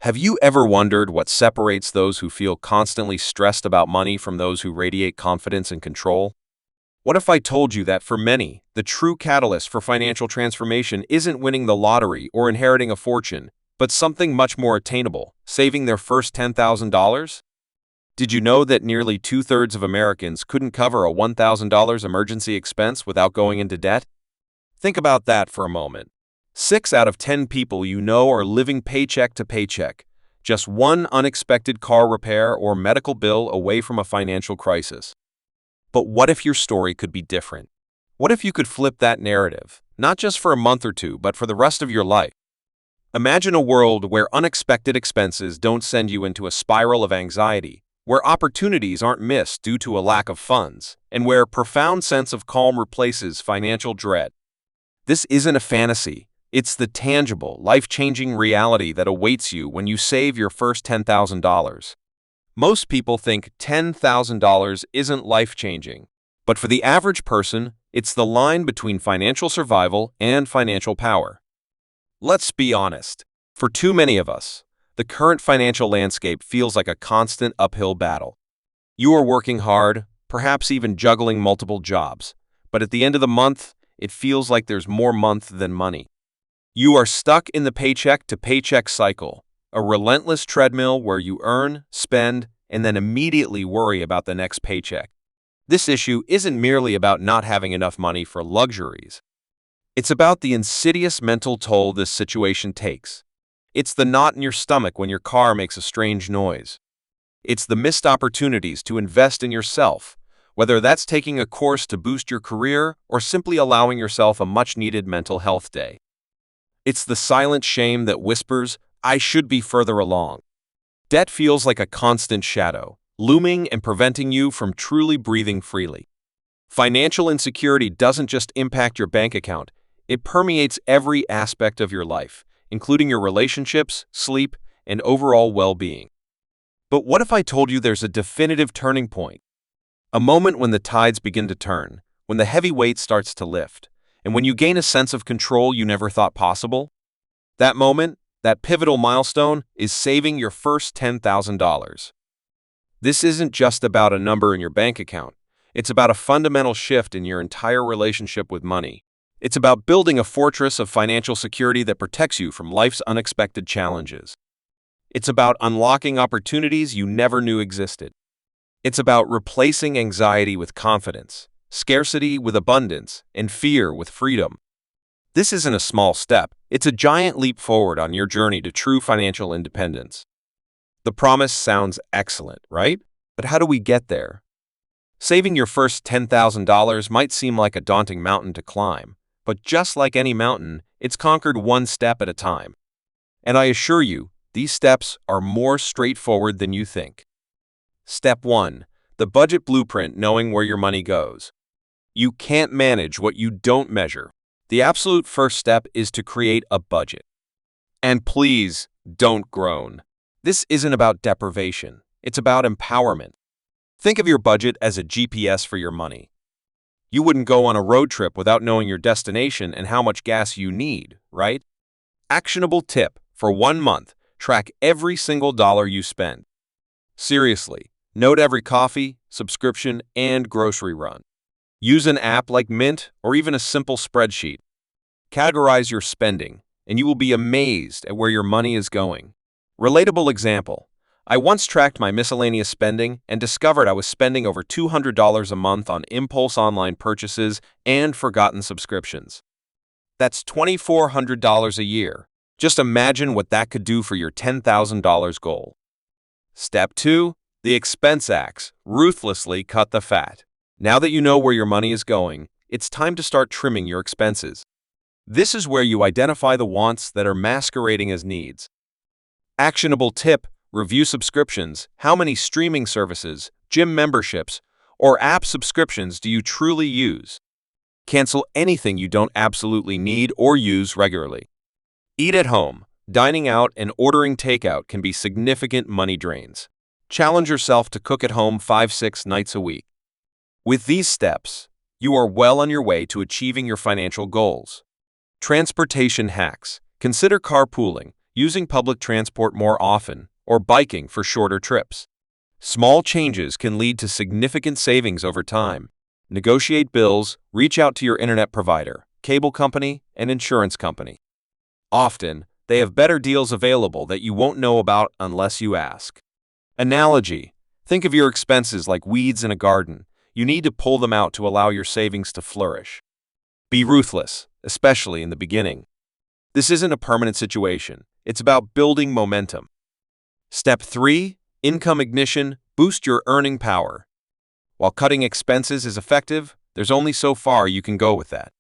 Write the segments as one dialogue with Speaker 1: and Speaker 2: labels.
Speaker 1: Have you ever wondered what separates those who feel constantly stressed about money from those who radiate confidence and control? What if I told you that for many, the true catalyst for financial transformation isn't winning the lottery or inheriting a fortune, but something much more attainable, saving their first $10,000? Did you know that nearly two-thirds of Americans couldn't cover a $1,000 emergency expense without going into debt? Think about that for a moment. 6 out of 10 people you know are living paycheck to paycheck, just one unexpected car repair or medical bill away from a financial crisis. But what if your story could be different? What if you could flip that narrative, not just for a month or two, but for the rest of your life? Imagine a world where unexpected expenses don't send you into a spiral of anxiety, where opportunities aren't missed due to a lack of funds, and where a profound sense of calm replaces financial dread. This isn't a fantasy. It's the tangible, life-changing reality that awaits you when you save your first $10,000. Most people think $10,000 isn't life-changing, but for the average person, it's the line between financial survival and financial power. Let's be honest. For too many of us, the current financial landscape feels like a constant uphill battle. You are working hard, perhaps even juggling multiple jobs, but at the end of the month, it feels like there's more month than money. You are stuck in the paycheck-to-paycheck cycle, a relentless treadmill where you earn, spend, and then immediately worry about the next paycheck. This issue isn't merely about not having enough money for luxuries. It's about the insidious mental toll this situation takes. It's the knot in your stomach when your car makes a strange noise. It's the missed opportunities to invest in yourself, whether that's taking a course to boost your career or simply allowing yourself a much-needed mental health day. It's the silent shame that whispers, "I should be further along." Debt feels like a constant shadow, looming and preventing you from truly breathing freely. Financial insecurity doesn't just impact your bank account, it permeates every aspect of your life, including your relationships, sleep, and overall well-being. But what if I told you there's a definitive turning point? A moment when the tides begin to turn, when the heavy weight starts to lift, and when you gain a sense of control you never thought possible? That moment, that pivotal milestone, is saving your first $10,000. This isn't just about a number in your bank account. It's about a fundamental shift in your entire relationship with money. It's about building a fortress of financial security that protects you from life's unexpected challenges. It's about unlocking opportunities you never knew existed. It's about replacing anxiety with confidence, scarcity with abundance, and fear with freedom. This isn't a small step, it's a giant leap forward on your journey to true financial independence. The promise sounds excellent, right? But how do we get there? Saving your first $10,000 might seem like a daunting mountain to climb, but just like any mountain, it's conquered one step at a time. And I assure you, these steps are more straightforward than you think. Step 1. The budget blueprint: knowing where your money goes. You can't manage what you don't measure. The absolute first step is to create a budget. And please, don't groan. This isn't about deprivation. It's about empowerment. Think of your budget as a GPS for your money. You wouldn't go on a road trip without knowing your destination and how much gas you need, right? Actionable tip: for 1 month, track every single dollar you spend. Seriously, note every coffee, subscription, and grocery run. Use an app like Mint or even a simple spreadsheet. Categorize your spending, and you will be amazed at where your money is going. Relatable example: I once tracked my miscellaneous spending and discovered I was spending over $200 a month on impulse online purchases and forgotten subscriptions. That's $2,400 a year. Just imagine what that could do for your $10,000 goal. Step 2. The expense axe: ruthlessly cut the fat. Now that you know where your money is going, it's time to start trimming your expenses. This is where you identify the wants that are masquerading as needs. Actionable tip: review subscriptions. How many streaming services, gym memberships, or app subscriptions do you truly use? Cancel anything you don't absolutely need or use regularly. Eat at home. Dining out and ordering takeout can be significant money drains. Challenge yourself to cook at home 5-6 nights a week. With these steps, you are well on your way to achieving your financial goals. Transportation hacks: consider carpooling. using public transport more often, or biking for shorter trips. Small changes can lead to significant savings over time. Negotiate bills, reach out to your internet provider, cable company, and insurance company. Often, they have better deals available that you won't know about unless you ask. Analogy. Think of your expenses like weeds in a garden. You need to pull them out to allow your savings to flourish. Be ruthless, especially in the beginning. This isn't a permanent situation. It's about building momentum. Step 3. Income ignition. Boost your earning power. While cutting expenses is effective, there's only so far you can go with that.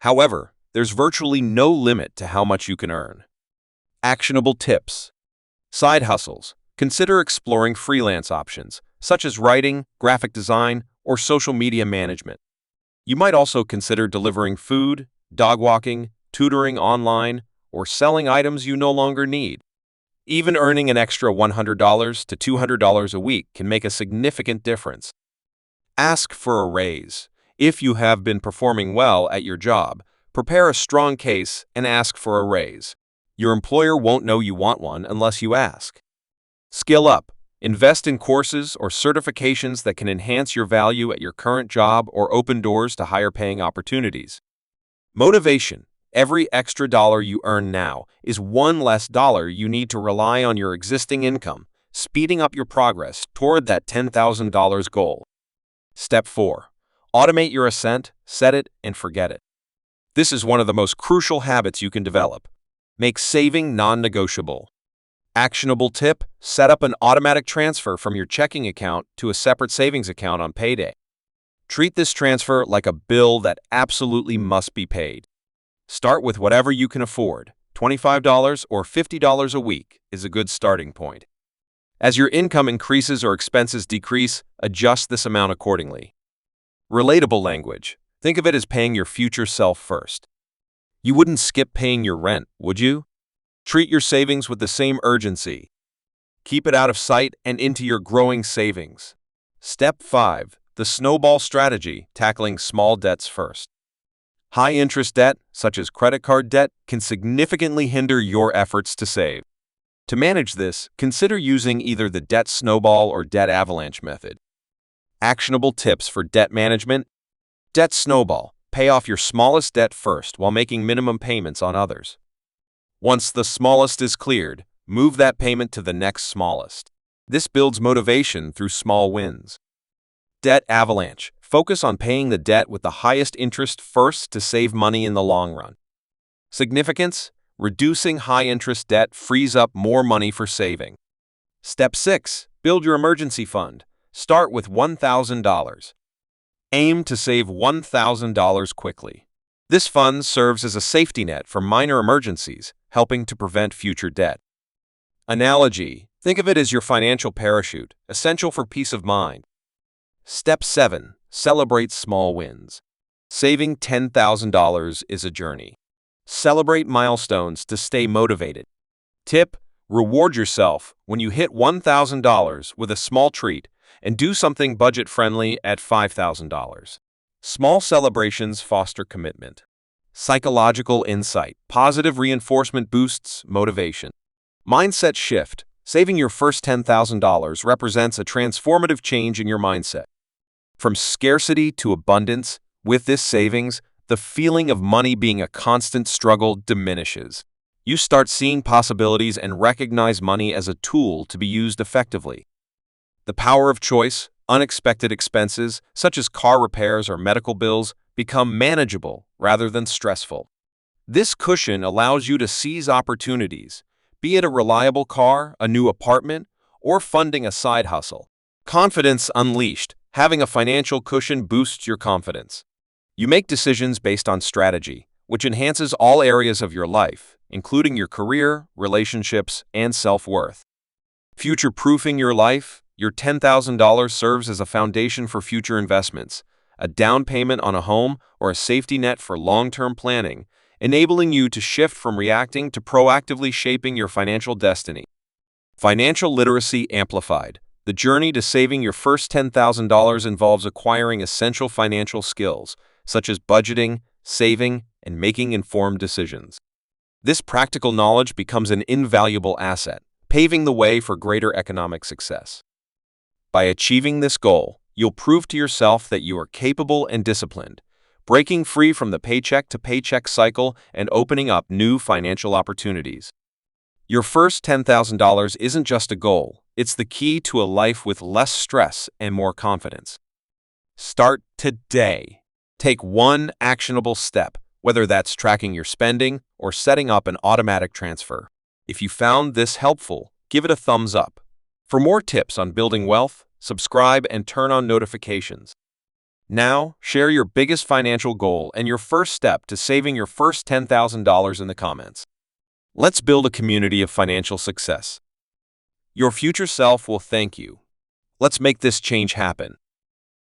Speaker 1: However, there's virtually no limit to how much you can earn. Actionable tips. Side hustles. Consider exploring freelance options, such as writing, graphic design, or social media management. You might also consider delivering food, dog walking, tutoring online, or selling items you no longer need. Even earning an extra $100 to $200 a week can make a significant difference. Ask for a raise. If you have been performing well at your job, prepare a strong case and ask for a raise. Your employer won't know you want one unless you ask. Skill up. Invest in courses or certifications that can enhance your value at your current job or open doors to higher-paying opportunities. Motivation. Every extra dollar you earn now is one less dollar you need to rely on your existing income, speeding up your progress toward that $10,000 goal. Step 4. Automate your ascent, set it, and forget it. This is one of the most crucial habits you can develop. Make saving non-negotiable. Actionable tip: set up an automatic transfer from your checking account to a separate savings account on payday. Treat this transfer like a bill that absolutely must be paid. Start with whatever you can afford. $25 or $50 a week is a good starting point. As your income increases or expenses decrease, adjust this amount accordingly. Relatable language. Think of it as paying your future self first. You wouldn't skip paying your rent, would you? Treat your savings with the same urgency. Keep it out of sight and into your growing savings. Step 5. The Snowball strategy, tackling small debts first. High-interest debt, such as credit card debt, can significantly hinder your efforts to save. To manage this, consider using either the debt snowball or debt avalanche method. Actionable tips for debt management. Debt snowball. Pay off your smallest debt first while making minimum payments on others. Once the smallest is cleared, move that payment to the next smallest. This builds motivation through small wins. Debt avalanche. Focus on paying the debt with the highest interest first to save money in the long run. Significance: reducing high-interest debt frees up more money for saving. Step 6. Build your emergency fund. Start with $1,000. Aim to save $1,000 quickly. This fund serves as a safety net for minor emergencies, helping to prevent future debt. Analogy: think of it as your financial parachute, essential for peace of mind. Step 7. Celebrate small wins. Saving $10,000 is a journey. Celebrate milestones to stay motivated. Tip: reward yourself when you hit $1,000 with a small treat and do something budget-friendly at $5,000. Small celebrations foster commitment. Psychological insight. Positive reinforcement boosts motivation. Mindset shift. Saving your first $10,000 represents a transformative change in your mindset. From scarcity to abundance, with this savings, the feeling of money being a constant struggle diminishes. You start seeing possibilities and recognize money as a tool to be used effectively. The power of choice. Unexpected expenses, such as car repairs or medical bills, become manageable rather than stressful. This cushion allows you to seize opportunities, be it a reliable car, a new apartment, or funding a side hustle. Confidence unleashed. Having a financial cushion boosts your confidence. You make decisions based on strategy, which enhances all areas of your life, including your career, relationships, and self-worth. Future-proofing your life. Your $10,000 serves as a foundation for future investments, a down payment on a home, or a safety net for long-term planning, enabling you to shift from reacting to proactively shaping your financial destiny. Financial literacy amplified. The journey to saving your first $10,000 involves acquiring essential financial skills, such as budgeting, saving, and making informed decisions. This practical knowledge becomes an invaluable asset, paving the way for greater economic success. By achieving this goal, you'll prove to yourself that you are capable and disciplined, breaking free from the paycheck-to-paycheck cycle and opening up new financial opportunities. Your first $10,000 isn't just a goal, it's the key to a life with less stress and more confidence. Start today. Take one actionable step, whether that's tracking your spending or setting up an automatic transfer. If you found this helpful, give it a thumbs up. For more tips on building wealth, subscribe and turn on notifications. Now, share your biggest financial goal and your first step to saving your first $10,000 in the comments. Let's build a community of financial success. Your future self will thank you. Let's make this change happen.